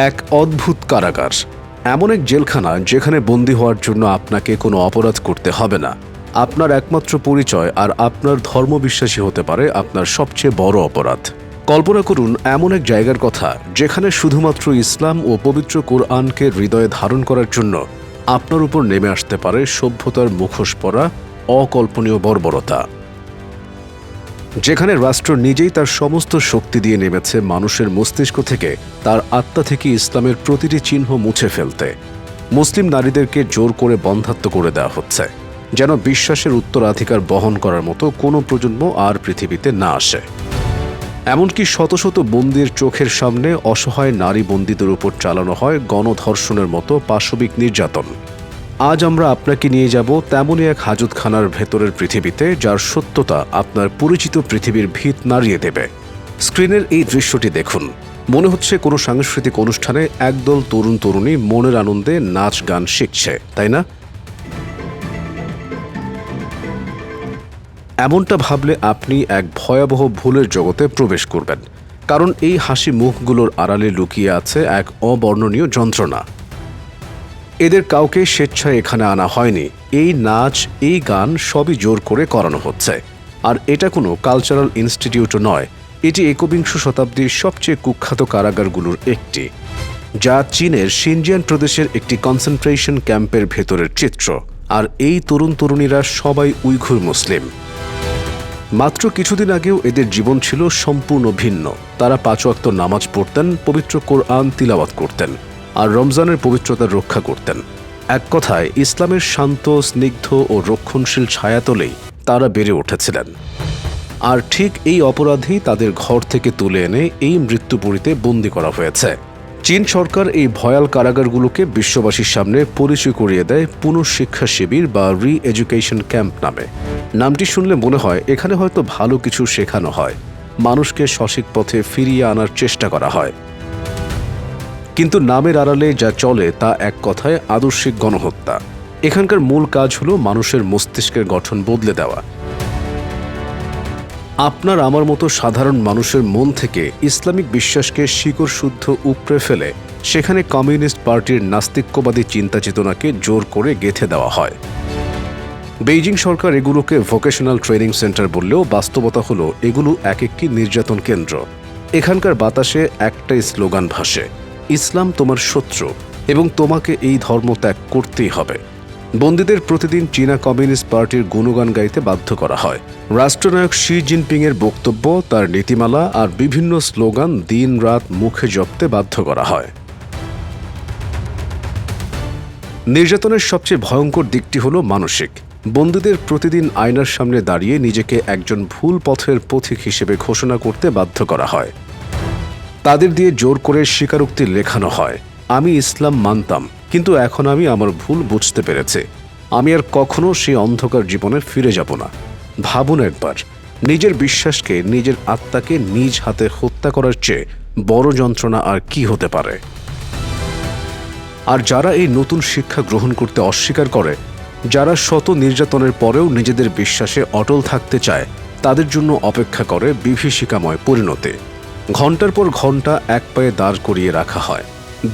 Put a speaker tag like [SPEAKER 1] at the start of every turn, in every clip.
[SPEAKER 1] এক অদ্ভুত কারাগার, এমন এক জেলখানা যেখানে বন্দী হওয়ার জন্য আপনাকে কোনো অপরাধ করতে হবে না। আপনার একমাত্র পরিচয় আর আপনার ধর্মবিশ্বাসী হতে পারে আপনার সবচেয়ে বড় অপরাধ। কল্পনা করুন এমন এক জায়গার কথা যেখানে শুধুমাত্র ইসলাম ও পবিত্র কোরআনকে হৃদয়ে ধারণ করার জন্য আপনার উপর নেমে আসতে পারে সভ্যতার মুখোশ পরা অকল্পনীয় বর্বরতা। যেখানে রাষ্ট্র নিজেই তার সমস্ত শক্তি দিয়ে নেমেছে মানুষের মস্তিষ্ক থেকে, তার আত্মা থেকে ইসলামের প্রতিটি চিহ্ন মুছে ফেলতে। মুসলিম নারীদেরকে জোর করে বন্ধ্যাত্ব করে দেওয়া হচ্ছে, যেন বিশ্বাসের উত্তরাধিকার বহন করার মতো কোনো প্রজন্ম আর পৃথিবীতে না আসে। এমনকি শত শত বন্দীর চোখের সামনে অসহায় নারী বন্দীদের উপর চালানো হয় গণধর্ষণের মতো পাশবিক নির্যাতন। আজ আমরা আপনাকে নিয়ে যাব তেমনই এক হাজতখানার ভেতরের পৃথিবীতে, যার সত্যতা আপনার পরিচিত পৃথিবীর ভিত নাড়িয়ে দেবে। স্ক্রিনের এই দৃশ্যটি দেখুন, মনে হচ্ছে কোনো সাংস্কৃতিক অনুষ্ঠানে একদল তরুণ তরুণী মনের আনন্দে নাচ গান শিখছে, তাই না? এমনটা ভাবলে আপনি এক ভয়াবহ ভুলের জগতে প্রবেশ করবেন, কারণ এই হাসি মুখগুলোর আড়ালে লুকিয়ে আছে এক অবর্ণনীয় যন্ত্রণা। এদের কাউকে স্বেচ্ছায় এখানে আনা হয়নি। এই নাচ, এই গান সবই জোর করে করানো হচ্ছে। আর এটা কোনো কালচারাল ইনস্টিটিউটও নয়, এটি একবিংশ শতাব্দীর সবচেয়ে কুখ্যাত কারাগারগুলোর একটি, যা চীনের শিনজিয়াং প্রদেশের একটি কনসেন্ট্রেশন ক্যাম্পের ভেতরের চিত্র। আর এই তরুণ তরুণীরা সবাই উইঘুর মুসলিম। মাত্র কিছুদিন আগেও এদের জীবন ছিল সম্পূর্ণ ভিন্ন। তারা 5 ওয়াক্ত নামাজ পড়তেন, পবিত্র কোরআন তিলাওয়াত করতেন, আর রমজানের পবিত্রতা রক্ষা করতেন। এক কথায় ইসলামের শান্ত, স্নিগ্ধ ও রক্ষণশীল ছায়াতলেই তারা বেড়ে উঠেছিলেন। আর ঠিক এই অপরাধী তাদের ঘর থেকে তুলে এনে এই মৃত্যুপুরীতে বন্দী করা হয়েছে। চীন সরকার এই ভয়াল কারাগারগুলোকে বিশ্ববাসীর সামনে পরিচয় করিয়ে দেয় পুনঃশিক্ষা শিবির বা রি এডুকেশন ক্যাম্প নামে। নামটি শুনলে মনে হয় এখানে হয়তো ভালো কিছু শেখানো হয়, মানুষকে সঠিক পথে ফিরিয়ে আনার চেষ্টা করা হয়। কিন্তু নামের আড়ালে যা চলে তা এক কথায় আদর্শিক গণহত্যা। এখানকার মূল কাজ হলো মানুষের মস্তিষ্কের গঠন বদলে দেওয়া। আপনার আমার মতো সাধারণ মানুষের মন থেকে ইসলামিক বিশ্বাসকে শিকড় শুদ্ধ উপড়ে ফেলে সেখানে কমিউনিস্ট পার্টির নাস্তিক্যবাদী চিন্তা চেতনাকে জোর করে গেঁথে দেওয়া হয়। বেইজিং সরকার এগুলোকে ভোকেশনাল ট্রেনিং সেন্টার বললেও বাস্তবতা হলো এগুলো এক একটি নির্যাতন কেন্দ্র। এখানকার বাতাসে একটাই স্লোগান ভাসে, ইসলাম তোমার শত্রু এবং তোমাকে এই ধর্ম ত্যাগ করতেই হবে। বন্দীদের প্রতিদিন চীনা কমিউনিস্ট পার্টির গুণগান গাইতে বাধ্য করা হয়। রাষ্ট্রনায়ক শি জিনপিংয়ের বক্তব্য, তার নীতিমালা আর বিভিন্ন স্লোগান দিন রাত মুখে জপতে বাধ্য করা হয়। নির্যাতনের সবচেয়ে ভয়ঙ্কর দিকটি হলো মানসিক। বন্দীদের প্রতিদিন আয়নার সামনে দাঁড়িয়ে নিজেকে একজন ভুল পথের পথিক হিসেবে ঘোষণা করতে বাধ্য করা হয়। তাদের দিয়ে জোর করে স্বীকারোক্তি লেখানো হয়, আমি ইসলাম মানতাম, কিন্তু এখন আমি আমার ভুল বুঝতে পেরেছি। আমি আর কখনো সেই অন্ধকার জীবনে ফিরে যাব না। ভাবুন একবার, নিজের বিশ্বাসকে, নিজের আত্মাকে নিজ হাতে হত্যা করার চেয়ে বড় যন্ত্রণা আর কি হতে পারে? আর যারা এই নতুন শিক্ষা গ্রহণ করতে অস্বীকার করে, যারা শত নির্যাতনের পরেও নিজেদের বিশ্বাসে অটল থাকতে চায়, তাদের জন্য অপেক্ষা করে বিভীষিকাময় পরিণতি। ঘণ্টার পর ঘণ্টা এক পায়ে দাঁড় করিয়ে রাখা হয়,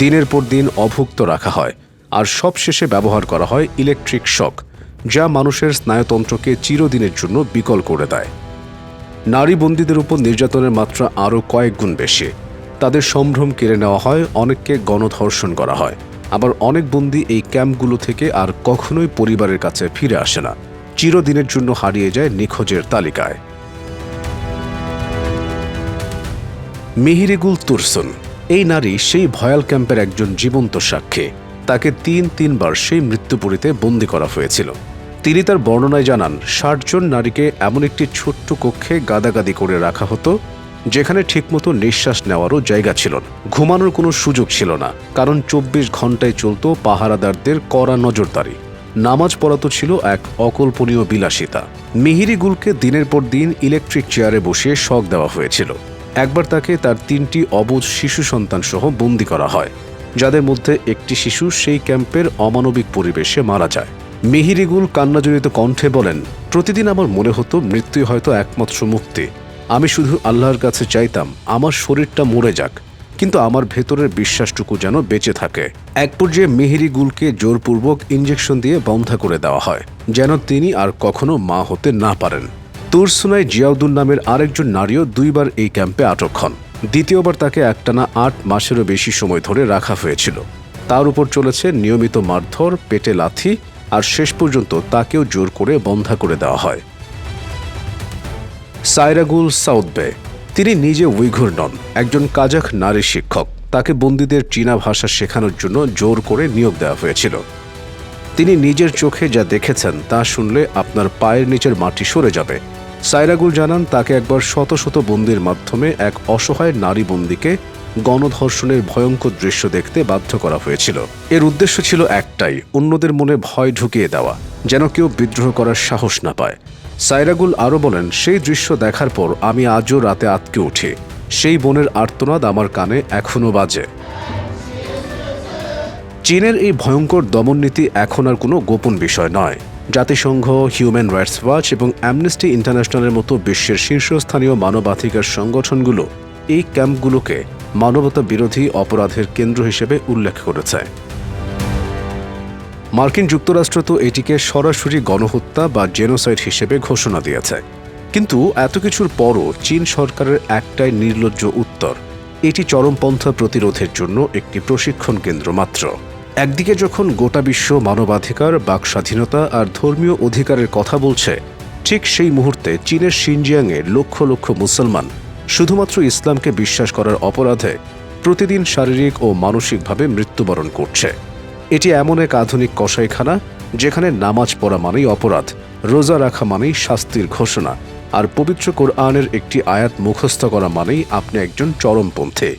[SPEAKER 1] দিনের পর দিন অভুক্ত রাখা হয়, আর সবশেষে ব্যবহার করা হয় ইলেকট্রিক শক, যা মানুষের স্নায়ুতন্ত্রকে চিরদিনের জন্য বিকল করে দেয়। নারী বন্দীদের উপর নির্যাতনের মাত্রা আরও কয়েক গুণ বেশি। তাদের সম্ভ্রম কেড়ে নেওয়া হয়, অনেককে গণধর্ষণ করা হয়। আবার অনেক বন্দী এই ক্যাম্পগুলো থেকে আর কখনোই পরিবারের কাছে ফিরে আসে না, চিরদিনের জন্য হারিয়ে যায় নিখোঁজের তালিকায়। মিহিরিগুল তুরসুন, এই নারী সেই ভয়াল ক্যাম্পের একজন জীবন্ত সাক্ষী। তাকে 3বার সেই মৃত্যুপুরীতে বন্দী করা হয়েছিল। তিনি তার বর্ণনায় জানান, 60 জন নারীকে এমন একটি ছোট্ট কক্ষে গাদাগাদি করে রাখা হতো, যেখানে ঠিকমতো নিঃশ্বাস নেওয়ারও জায়গা ছিল না। ঘুমানোর কোনো সুযোগ ছিল না, কারণ 24 ঘন্টায় চলত পাহারাদারদের কড়া নজরদারি। নামাজ পড়া তো ছিল এক অকল্পনীয় বিলাসিতা। মিহিরিগুলকে দিনের পর দিন ইলেকট্রিক চেয়ারে বসিয়ে শক দেওয়া হয়েছিল। একবার তাকে তার 3টি অবুঝ শিশু সন্তান সহ বন্দী করা হয়, যাদের মধ্যে একটি শিশু সেই ক্যাম্পের অমানবিক পরিবেশে মারা যায়। মিহিরিগুল কান্নাজড়িত কণ্ঠে বলেন, প্রতিদিন আমার মনে হতো মৃত্যুই হয়তো একমাত্র মুক্তি। আমি শুধু আল্লাহর কাছে চাইতাম আমার শরীরটা মরে যাক, কিন্তু আমার ভেতরের বিশ্বাসটুকু যেন বেঁচে থাকে। এক পর্যায়ে মেহেরি গুলকে জোরপূর্বক ইঞ্জেকশন দিয়ে বন্ধ করে দেওয়া হয়, যেন তিনি আর কখনো মা হতে না পারেন। তুরসুনায় জিয়াউদ্দিন নামের আরেকজন নারীও 2 বার এই ক্যাম্পে আটক হন। দ্বিতীয়বার তাকে একটানা 8 মাসেরও বেশি সময় ধরে রাখা হয়েছিল। তার উপর চলেছে নিয়মিত মারধর, পেটে লাথি, আর শেষ পর্যন্ত তাকেও জোর করে বন্ধ করে দেওয়া হয়। সায়রাগুল সাউদবে, তিনি নিজে উইঘুর নন, একজন কাজাখ নারী শিক্ষক। তাকে বন্দীদের চীনা ভাষা শেখানোর জন্য জোর করে নিয়োগ দেওয়া হয়েছিল। তিনি নিজের চোখে যা দেখেছেন তা শুনলে আপনার পায়ের নিচের মাটি সরে যাবে। সায়রাগুল জানান, তাকে একবার শত শত বন্দির মাধ্যমে এক অসহায় নারী বন্দীকে গণধর্ষণের ভয়ঙ্কর দৃশ্য দেখতে বাধ্য করা হয়েছিল। এর উদ্দেশ্য ছিল একটাই, অন্যদের মনে ভয় ঢুকিয়ে দেওয়া, যেন কেউ বিদ্রোহ করার সাহস না পায়। সায়রাগুল আরও বলেন, সেই দৃশ্য দেখার পর আমি আজও রাতে আঁতকে উঠি। সেই বোনের আর্তনাদ আমার কানে এখনও বাজে। চীনের এই ভয়ঙ্কর দমননীতি এখন আর কোনো গোপন বিষয় নয়। জাতিসংঘ, হিউম্যান রাইটস ওয়াচ এবং অ্যামনেস্টি ইন্টারন্যাশনালের মতো বিশ্বের শীর্ষস্থানীয় মানবাধিকার সংগঠনগুলো এই ক্যাম্পগুলোকে মানবতা বিরোধী অপরাধের কেন্দ্র হিসেবে উল্লেখ করেছে। মার্কিন যুক্তরাষ্ট্র তো এটিকে সরাসরি গণহত্যা বা জেনোসাইড হিসেবে ঘোষণা দিয়েছে। কিন্তু এত কিছুর পরও চীন সরকারের একটাই নির্লজ্জ উত্তর, এটি চরমপন্থা প্রতিরোধের জন্য একটি প্রশিক্ষণ কেন্দ্র মাত্র। একদিকে যখন গোটা বিশ্ব মানবাধিকার, বাক স্বাধীনতা আর ধর্মীয় অধিকারের কথা বলছে, ঠিক সেই মুহূর্তে চীনের শিনজিয়াংয়ে লক্ষ লক্ষ মুসলমান শুধুমাত্র ইসলামকে বিশ্বাস করার অপরাধে প্রতিদিন শারীরিক ও মানসিকভাবে মৃত্যুবরণ করছে। এটি এমন এক আধুনিক কসাইখানা যেখানে নামাজ পড়া মানেই অপরাধ, রোজা রাখা মানেই শাস্তির ঘোষণা, আর পবিত্র কোরআনের একটি আয়াত মুখস্থ করা মানেই আপনি একজন চরমপন্থী।